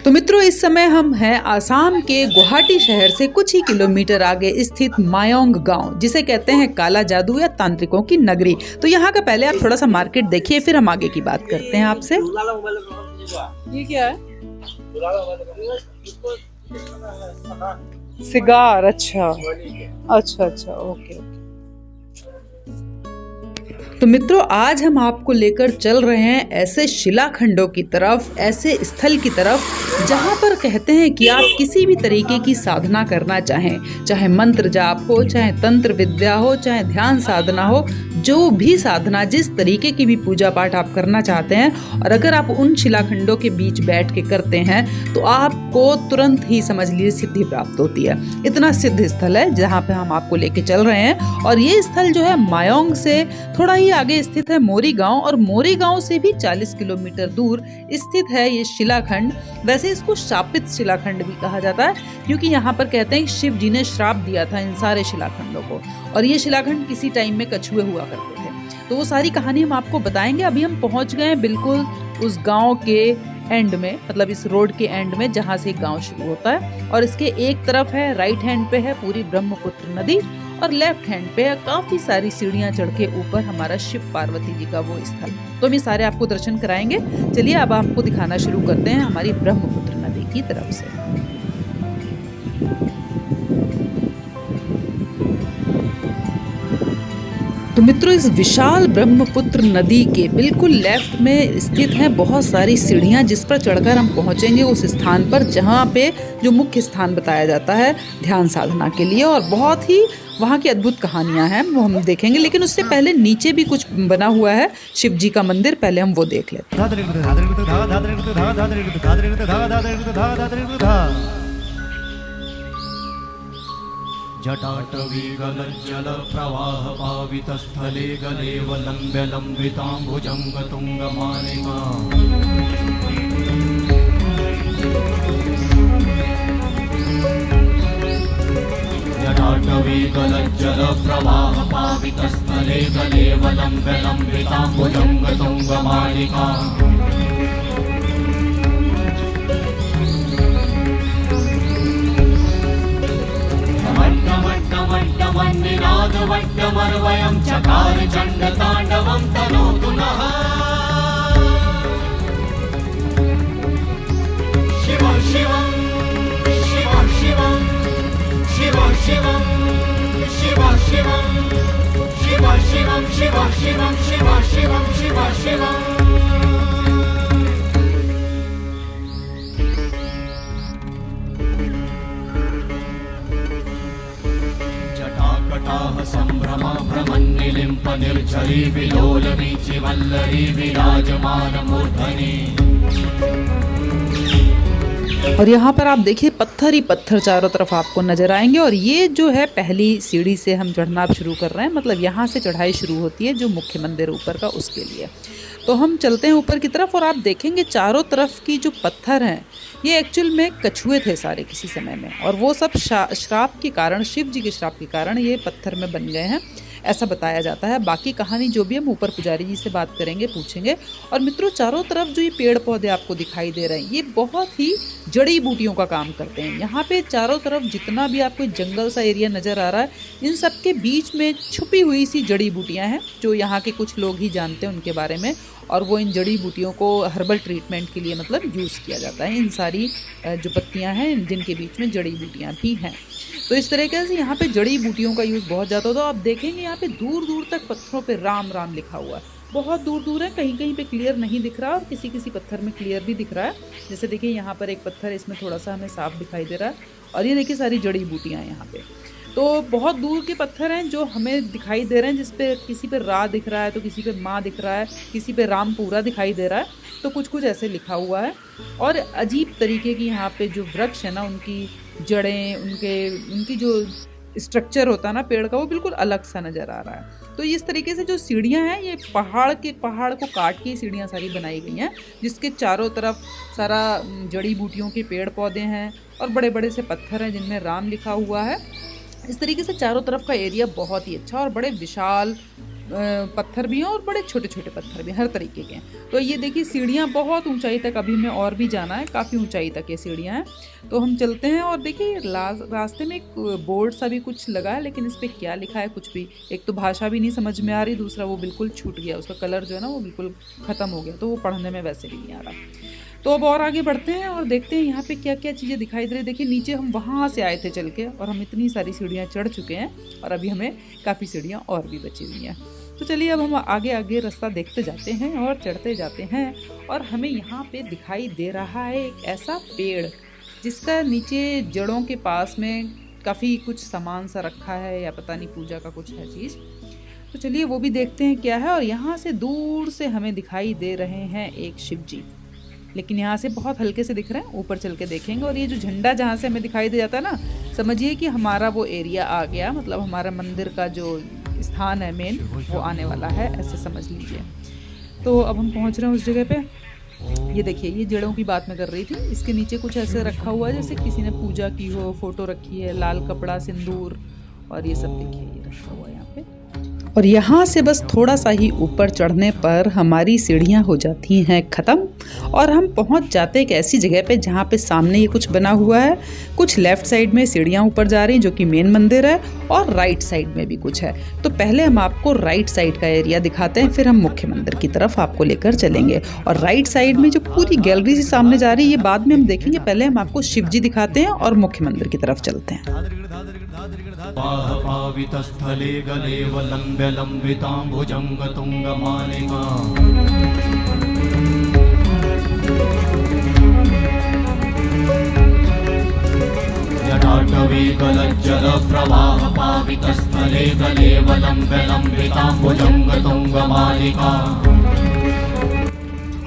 तो मित्रों, इस समय हम हैं आसाम के गुवाहाटी शहर से कुछ ही किलोमीटर आगे स्थित मायोंग गांव, जिसे कहते हैं काला जादू या तांत्रिकों की नगरी। तो यहाँ का पहले आप थोड़ा सा मार्केट देखिए, फिर हम आगे की बात करते हैं आपसे। ये क्या है? सिगार। अच्छा अच्छा अच्छा, ओके। तो मित्रों, आज हम आपको लेकर चल रहे हैं ऐसे शिलाखंडों की तरफ, ऐसे स्थल की तरफ जहां पर कहते हैं कि आप किसी भी तरीके की साधना करना चाहें, चाहे मंत्र जाप हो, चाहे तंत्र विद्या हो, चाहे ध्यान साधना हो, जो भी साधना, जिस तरीके की भी पूजा पाठ आप करना चाहते हैं, और अगर आप उन शिलाखंडों के बीच बैठ के करते हैं तो आपको तुरंत ही समझ लीजिए सिद्धि प्राप्त होती है। इतना सिद्ध स्थल है जहाँ पे हम आपको लेके चल रहे हैं। और ये स्थल जो है मायोंग से थोड़ा ही आगे स्थित है मोरी गांव, और मोरी गांव से भी 40 किलोमीटर दूर स्थित है ये शिलाखंड। वैसे इसको शापित शिलाखंड भी कहा जाता है, क्योंकि यहाँ पर कहते हैं कि शिव जी ने श्राप दिया था इन सारे शिलाखंडों को, और ये शिलाखंड किसी टाइम में कछुए हुआ करते थे। तो वो सारी कहानी हम आपको बताएंगे। अभी हम पहुंच गए हैं बिल्कुल उस गांव के एंड में, मतलब इस रोड के एंड में जहां से गांव शुरू होता है। और इसके एक तरफ है, राइट हैंड पे है पूरी ब्रह्मपुत्र नदी, और लेफ्ट हैंड पे है काफी सारी सीढ़ियां चढ़ के ऊपर हमारा शिव पार्वती जी का वो स्थल। तो हम ये सारे आपको दर्शन कराएंगे। चलिए अब आपको दिखाना शुरू करते हैं हमारी ब्रह्मपुत्र नदी की तरफ से। तो मित्रों, इस विशाल ब्रह्मपुत्र नदी के बिल्कुल लेफ्ट में स्थित हैं बहुत सारी सीढ़ियां, जिस पर चढ़कर हम पहुंचेंगे उस स्थान पर जहां पे जो मुख्य स्थान बताया जाता है ध्यान साधना के लिए। और बहुत ही वहाँ की अद्भुत कहानियां हैं, वो हम देखेंगे। लेकिन उससे पहले नीचे भी कुछ बना हुआ है शिव जी का मंदिर, पहले हम वो देख लेते हैं। जटाटवी गलज्जल प्रवाह पावित स्थले गलेव लंब्य लंबितांभुजंग तुंग मालिका जटाटवी गलज्जल प्रवाह पावित स्थले गलेव लंब्य लंबितांभुजंग तुंग मालिका वट्टमर्वयं चकार चण्डताण्डवं तनोतु नः शिव शिवं शिव शिवं शिव शिवं शिव शिवं शिव शिवं शिव शिवं शिव शिवं शिव शिवं संभ्रमा भ्रमन्निलिम्प निर्झरी विलोल वीचि वल्लरी विराजमान मूर्धनि। और यहाँ पर आप देखिए पत्थर ही पत्थर चारों तरफ आपको नजर आएंगे। और ये जो है पहली सीढ़ी से हम चढ़ना शुरू कर रहे हैं, मतलब यहाँ से चढ़ाई शुरू होती है जो मुख्य मंदिर ऊपर का, उसके लिए। तो हम चलते हैं ऊपर की तरफ, और आप देखेंगे चारों तरफ की जो पत्थर हैं ये एक्चुअल में कछुए थे सारे किसी समय में, और वो सब श्राप के कारण, शिव जी के श्राप के कारण ये पत्थर में बन गए हैं, ऐसा बताया जाता है। बाकी कहानी जो भी हम ऊपर पुजारी जी से बात करेंगे, पूछेंगे। और मित्रों, चारों तरफ जो ये पेड़ पौधे आपको दिखाई दे रहे हैं ये बहुत ही जड़ी बूटियों का काम करते हैं। यहाँ पे चारों तरफ जितना भी आपको जंगल सा एरिया नज़र आ रहा है, इन सब के बीच में छुपी हुई सी जड़ी बूटियाँ हैं जो यहाँ के कुछ लोग ही जानते हैं उनके बारे में। और वो इन जड़ी बूटियों को हर्बल ट्रीटमेंट के लिए मतलब यूज़ किया जाता है। इन सारी जो पत्तियाँ हैं जिनके बीच में जड़ी बूटियाँ भी हैं, तो इस तरीके से यहाँ पे जड़ी बूटियों का यूज़ बहुत ज़्यादा होता है। तो आप देखेंगे यहाँ पे दूर दूर तक पत्थरों पे राम राम लिखा हुआ है, बहुत दूर दूर है, कहीं कहीं पे क्लियर नहीं दिख रहा और किसी किसी पत्थर में क्लियर भी दिख रहा है। जैसे देखिए यहाँ पर एक पत्थर, इसमें थोड़ा सा हमें साफ दिखाई दे रहा है, और ये देखिए सारी जड़ी बूटियाँ हैं यहाँ पे। तो बहुत दूर के पत्थर हैं जो हमें दिखाई दे रहे हैं, जिसपे किसी पे रा दिख रहा है, तो किसी पे माँ दिख रहा है, किसी पे राम पूरा दिखाई दे रहा है, तो कुछ कुछ ऐसे लिखा हुआ है। और अजीब तरीके की यहाँ पे जो वृक्ष है ना, उनकी जड़ें, उनकी जो स्ट्रक्चर होता है ना पेड़ का, वो बिल्कुल अलग सा नज़र आ रहा है। तो इस तरीके से जो सीढ़ियाँ हैं ये पहाड़ को काट के सीढ़ियाँ सारी बनाई गई हैं, जिसके चारों तरफ सारा जड़ी बूटियों के पेड़ पौधे हैं और बड़े बड़े से पत्थर हैं जिनमें राम लिखा हुआ है। इस तरीके से चारों तरफ का एरिया बहुत ही अच्छा और बड़े विशाल पत्थर भी हैं और बड़े छोटे छोटे पत्थर भी, हर तरीके के हैं। तो ये देखिए सीढ़ियाँ बहुत ऊंचाई तक, अभी हमें और भी जाना है, काफ़ी ऊंचाई तक ये सीढ़ियाँ हैं। तो हम चलते हैं और देखिए रास्ते में एक बोर्ड सा भी कुछ लगा है, लेकिन इस पर क्या लिखा है कुछ भी, एक तो भाषा भी नहीं समझ में आ रही, दूसरा वो बिल्कुल छूट गया, उसका कलर जो है ना वो बिल्कुल ख़त्म हो गया, तो वो पढ़ने में वैसे भी नहीं आ रहा। तो अब और आगे बढ़ते हैं और देखते हैं यहाँ पे क्या क्या चीज़ें दिखाई दे रही। देखिए नीचे हम वहाँ से आए थे चल के, और हम इतनी सारी सीढ़ियाँ चढ़ चुके हैं और अभी हमें काफ़ी सीढ़ियाँ और भी बची हुई हैं। तो चलिए अब हम आगे आगे रास्ता देखते जाते हैं और चढ़ते जाते हैं। और हमें यहाँ पे दिखाई दे रहा है एक ऐसा पेड़ जिसका नीचे जड़ों के पास में काफ़ी कुछ सामान सा रखा है, या पता नहीं पूजा का कुछ है चीज़। तो चलिए वो भी देखते हैं क्या है। और यहाँ से दूर से हमें दिखाई दे रहे हैं एक शिव जी, लेकिन यहाँ से बहुत हल्के से दिख रहे हैं, ऊपर चल के देखेंगे। और ये जो झंडा जहाँ से हमें दिखाई दे जाता है ना, समझिए कि हमारा वो एरिया आ गया, मतलब हमारा मंदिर का जो स्थान है मेन वो आने वाला है, ऐसे समझ लीजिए। तो अब हम पहुँच रहे हैं उस जगह पे। ये देखिए, ये जड़ों की बात मैं कर रही थी, इसके नीचे कुछ ऐसे रखा हुआ है जैसे किसी ने पूजा की हो, फोटो रखी है, लाल कपड़ा, सिंदूर और ये सब देखिए ये रखा हुआ है यहाँ पे। और यहाँ से बस थोड़ा सा ही ऊपर चढ़ने पर हमारी सीढ़ियाँ हो जाती हैं ख़त्म, और हम पहुँच जाते हैं एक ऐसी जगह पे जहाँ पे सामने ये कुछ बना हुआ है। कुछ लेफ़्ट साइड में सीढ़ियाँ ऊपर जा रही हैं जो कि मेन मंदिर है, और राइट साइड में भी कुछ है। तो पहले हम आपको राइट साइड का एरिया दिखाते हैं, फिर हम मुख्य मंदिर की तरफ आपको लेकर चलेंगे। और राइट साइड में जो पूरी गैलरी से सामने जा रही है ये बाद में हम देखेंगे, पहले हम आपको शिव जी दिखाते हैं और मुख्य मंदिर की तरफ चलते हैं। पावितस्थले गले वलम्ब्य लम्बिताम्बुजंग तुंगमालिका जटाटवी गलज्जल प्रवाह पावितस्थले गले वलम्ब्य लम्बिताम्बुजंग तुंगमालिका।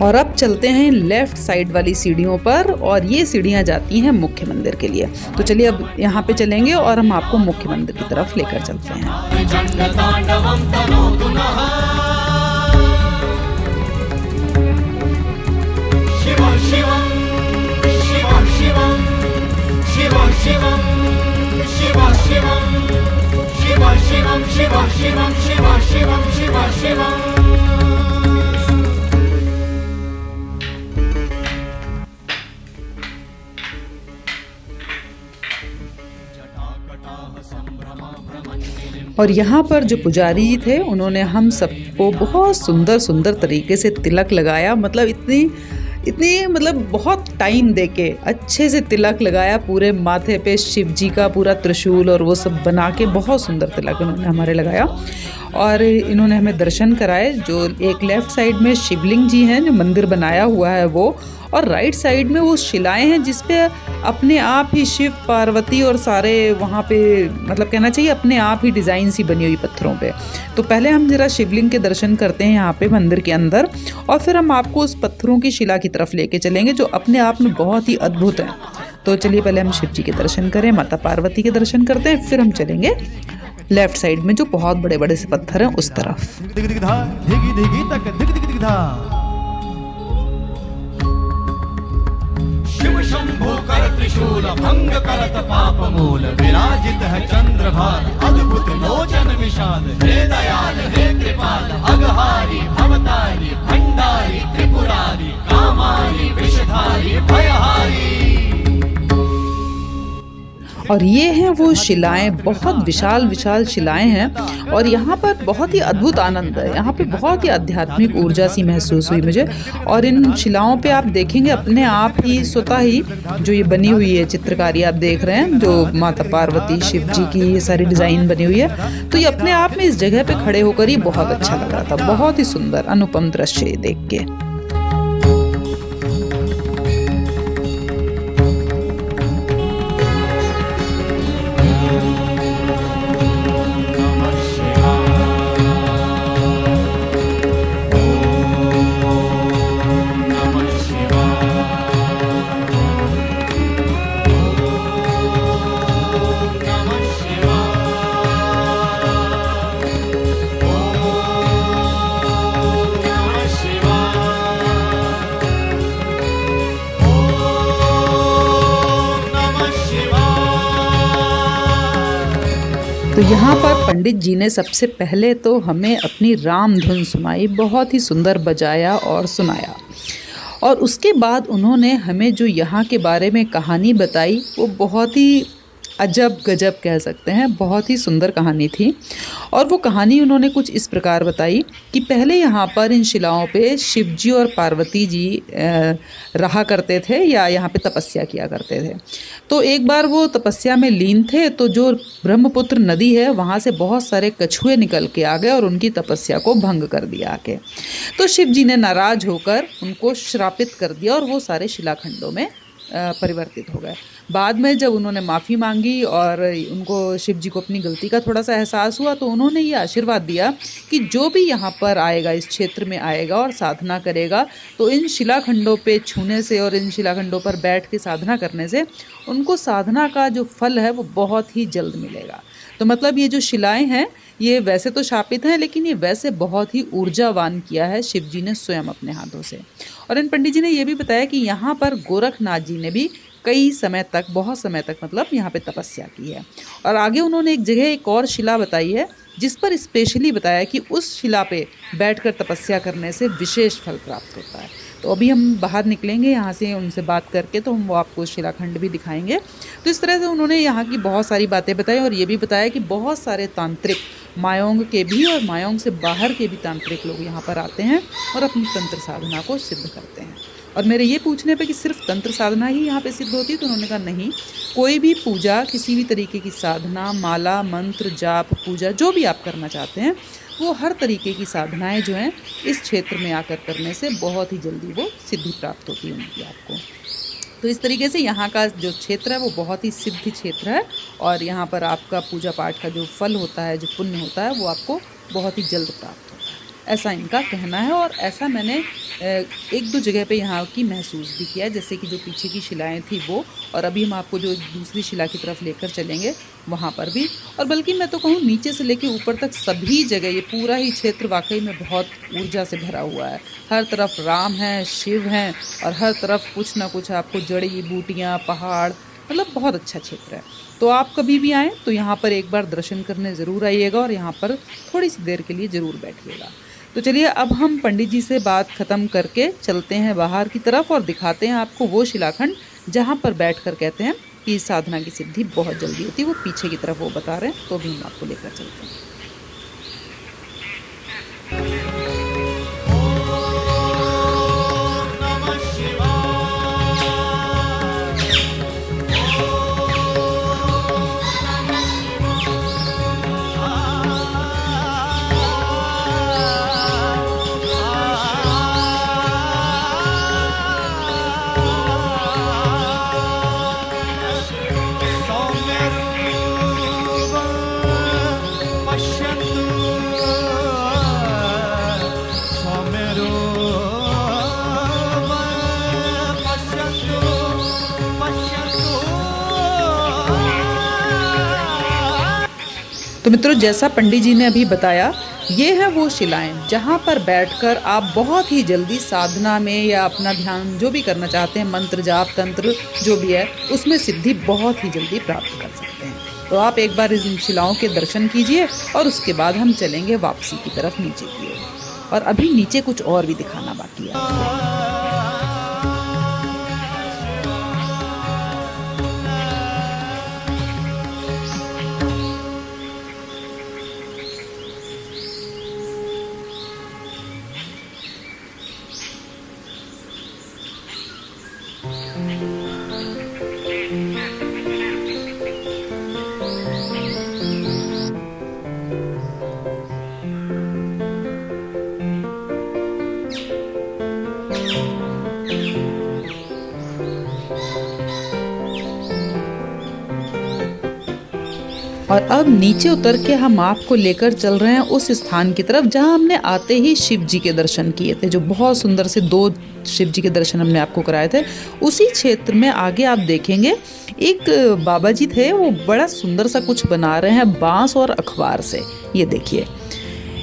और अब चलते हैं लेफ़्ट साइड वाली सीढ़ियों पर, और ये सीढ़ियाँ जाती हैं मुख्य मंदिर के लिए। तो चलिए अब यहाँ पे चलेंगे और हम आपको मुख्य मंदिर की तरफ लेकर चलते हैं। शिव शिवं शिव शिवं शिव शिवं शिव शिवं शिव शिवं शिव शिवं शिव शिवं शिव शिवं। और यहाँ पर जो पुजारी जी थे उन्होंने हम सबको बहुत सुंदर सुंदर तरीके से तिलक लगाया, मतलब इतनी मतलब बहुत टाइम देके अच्छे से तिलक लगाया पूरे माथे पे, शिव जी का पूरा त्रिशूल और वो सब बना के बहुत सुंदर तिलक इन्होंने हमारे लगाया। और इन्होंने हमें दर्शन कराए। जो एक लेफ़्ट साइड में शिवलिंग जी हैं जो मंदिर बनाया हुआ है वो, और राइट साइड में वो शिलाएं हैं जिस पे अपने आप ही शिव पार्वती और सारे वहाँ पे, मतलब कहना चाहिए अपने आप ही डिज़ाइन सी बनी हुई पत्थरों पे। तो पहले हम जरा शिवलिंग के दर्शन करते हैं यहाँ पे मंदिर के अंदर, और फिर हम आपको उस पत्थरों की शिला की तरफ लेके चलेंगे जो अपने आप में बहुत ही अद्भुत है। तो चलिए पहले हम शिव जी के दर्शन करें, माता पार्वती के दर्शन करते हैं, फिर हम चलेंगे लेफ्ट साइड में जो बहुत बड़े बड़े से पत्थर हैं उस तरफ। शिव शंभो कर त्रिशूल भंग करत पाप मूल, विराजित है चंद्रभार अद्भुत लोचन विशाल। हे दयाल हे कृपाल अगहारी भवतारी भंडारी त्रिपुरारी कामारी विषधारी भयहारी। और ये हैं वो शिलाएं, बहुत विशाल विशाल शिलाएं हैं, और यहाँ पर बहुत ही अद्भुत आनंद है। यहाँ पे बहुत ही आध्यात्मिक ऊर्जा सी महसूस हुई मुझे। और इन शिलाओं पे आप देखेंगे अपने आप ही स्वतः ही जो ये बनी हुई है चित्रकारी आप देख रहे हैं, जो माता पार्वती शिव जी की ये सारी डिज़ाइन बनी हुई है, तो ये अपने आप में इस जगह पे खड़े होकर ही बहुत अच्छा लग रहा था। बहुत ही सुंदर अनुपम दृश्य देख के। तो यहाँ पर पंडित जी ने सबसे पहले तो हमें अपनी राम धुन सुनाई, बहुत ही सुंदर बजाया और सुनाया। और उसके बाद उन्होंने हमें जो यहाँ के बारे में कहानी बताई वो बहुत ही अजब गजब कह सकते हैं, बहुत ही सुंदर कहानी थी। और वो कहानी उन्होंने कुछ इस प्रकार बताई कि पहले यहाँ पर इन शिलाओं पे शिव जी और पार्वती जी रहा करते थे या यहाँ पे तपस्या किया करते थे। तो एक बार वो तपस्या में लीन थे तो जो ब्रह्मपुत्र नदी है वहाँ से बहुत सारे कछुए निकल के आ गए और उनकी तपस्या को भंग कर दिया आके। तो शिव जी ने नाराज होकर उनको श्रापित कर दिया और वो सारे शिलाखंडों में परिवर्तित हो गए। बाद में जब उन्होंने माफ़ी मांगी और उनको शिव जी को अपनी गलती का थोड़ा सा एहसास हुआ तो उन्होंने ये आशीर्वाद दिया कि जो भी यहाँ पर आएगा, इस क्षेत्र में आएगा और साधना करेगा तो इन शिलाखंडों पे छूने से और इन शिलाखंडों पर बैठ के साधना करने से उनको साधना का जो फल है वो बहुत ही जल्द मिलेगा। तो मतलब ये जो शिलाएं हैं ये वैसे तो शापित हैं, लेकिन ये वैसे बहुत ही ऊर्जावान किया है शिव जी ने स्वयं अपने हाथों से। और इन पंडित जी ने ये भी बताया कि यहाँ पर गोरखनाथ जी ने भी कई समय तक, बहुत समय तक मतलब यहाँ पे तपस्या की है। और आगे उन्होंने एक जगह एक और शिला बताई है जिस पर स्पेशली बताया कि उस शिला पे बैठकर तपस्या करने से विशेष फल प्राप्त होता है। तो अभी हम बाहर निकलेंगे यहाँ से, उनसे बात करके तो हम वो आपको शिलाखंड भी दिखाएंगे। तो इस तरह से उन्होंने यहाँ की बहुत सारी बातें बताई और ये भी बताया कि बहुत सारे तांत्रिक, मायोंग के भी और मायोंग से बाहर के भी तांत्रिक लोग यहाँ पर आते हैं और अपनी तंत्र साधना को सिद्ध करते हैं। और मेरे ये पूछने पे कि सिर्फ तंत्र साधना ही यहाँ पे सिद्ध होती है, तो उन्होंने कहा नहीं, कोई भी पूजा, किसी भी तरीके की साधना, माला, मंत्र, जाप, पूजा जो भी आप करना चाहते हैं वो हर तरीके की साधनाएं जो हैं इस क्षेत्र में आकर करने से बहुत ही जल्दी वो सिद्धि प्राप्त होती है उनकी आपको। तो इस तरीके से यहाँ का जो क्षेत्र है वो बहुत ही सिद्ध क्षेत्र है और यहाँ पर आपका पूजा पाठ का जो फल होता है, जो पुण्य होता है वो आपको बहुत ही जल्द प्राप्त होता है, ऐसा इनका कहना है। और ऐसा मैंने एक दो जगह पे यहाँ की महसूस भी किया है, जैसे कि जो पीछे की शिलाएं थी वो, और अभी हम आपको जो दूसरी शिला की तरफ लेकर चलेंगे वहाँ पर भी। और बल्कि मैं तो कहूँ नीचे से लेके ऊपर तक सभी जगह ये पूरा ही क्षेत्र वाकई में बहुत ऊर्जा से भरा हुआ है। हर तरफ राम हैं, शिव हैं और हर तरफ कुछ ना कुछ आपको जड़ी बूटियाँ, पहाड़, मतलब बहुत अच्छा क्षेत्र है। तो आप कभी भी आएँ तो यहाँ पर एक बार दर्शन करने ज़रूर आइएगा और यहाँ पर थोड़ी सी देर के लिए ज़रूर बैठिएगा। तो चलिए अब हम पंडित जी से बात ख़त्म करके चलते हैं बाहर की तरफ और दिखाते हैं आपको वो शिलाखंड जहाँ पर बैठकर कहते हैं कि साधना की सिद्धि बहुत जल्दी होती है। वो पीछे की तरफ वो बता रहे हैं, तो भी हम आपको लेकर चलते हैं। तो मित्रों, जैसा पंडित जी ने अभी बताया, ये है वो शिलाएं जहाँ पर बैठकर आप बहुत ही जल्दी साधना में या अपना ध्यान जो भी करना चाहते हैं, मंत्र, जाप, तंत्र जो भी है, उसमें सिद्धि बहुत ही जल्दी प्राप्त कर सकते हैं। तो आप एक बार इन शिलाओं के दर्शन कीजिए और उसके बाद हम चलेंगे वापसी की तरफ नीचे की ओर। और अभी नीचे कुछ और भी दिखाना बाकी है। और अब नीचे उतर के हम आपको लेकर चल रहे हैं उस स्थान की तरफ जहां हमने आते ही शिव जी के दर्शन किए थे, जो बहुत सुंदर से 2 शिव जी के दर्शन हमने आपको कराए थे। उसी क्षेत्र में आगे आप देखेंगे एक बाबा जी थे, वो बड़ा सुंदर सा कुछ बना रहे हैं बांस और अखबार से। ये देखिए,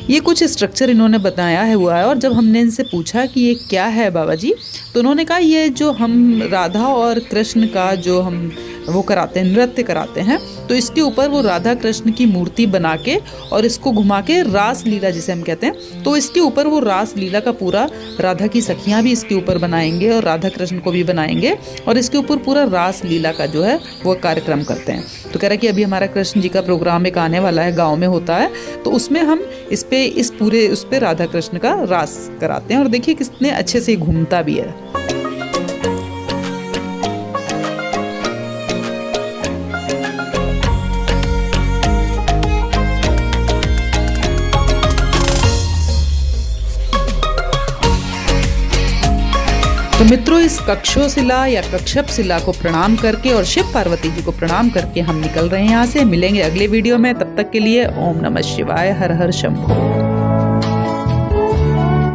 ये कुछ स्ट्रक्चर इन्होंने बताया है हुआ है। और जब हमने इनसे पूछा कि ये क्या है बाबा जी, तो उन्होंने कहा ये जो हम राधा और कृष्ण का जो हम वो कराते हैं, नृत्य कराते हैं, तो इसके ऊपर वो राधा कृष्ण की मूर्ति बना के और इसको घुमा के रास लीला जिसे हम कहते हैं, तो इसके ऊपर वो रास लीला का पूरा, राधा की सखियाँ भी इसके ऊपर बनाएंगे और राधा कृष्ण को भी बनाएंगे और इसके ऊपर पूरा रास लीला का जो है वो कार्यक्रम करते हैं। तो कह रहा है कि अभी हमारा कृष्ण जी का प्रोग्राम एक आने वाला है, गाँव में होता है, तो उसमें हम उस पे राधा कृष्ण का रास कराते हैं और देखिए कितने अच्छे से घूमता भी है। तो मित्रों, इस कक्षोशिला या कक्षप शिला को प्रणाम करके और शिव पार्वती जी को प्रणाम करके हम निकल रहे हैं यहाँ से। मिलेंगे अगले वीडियो में, तब तक के लिए ओम नमः शिवाय, हर हर शंभो।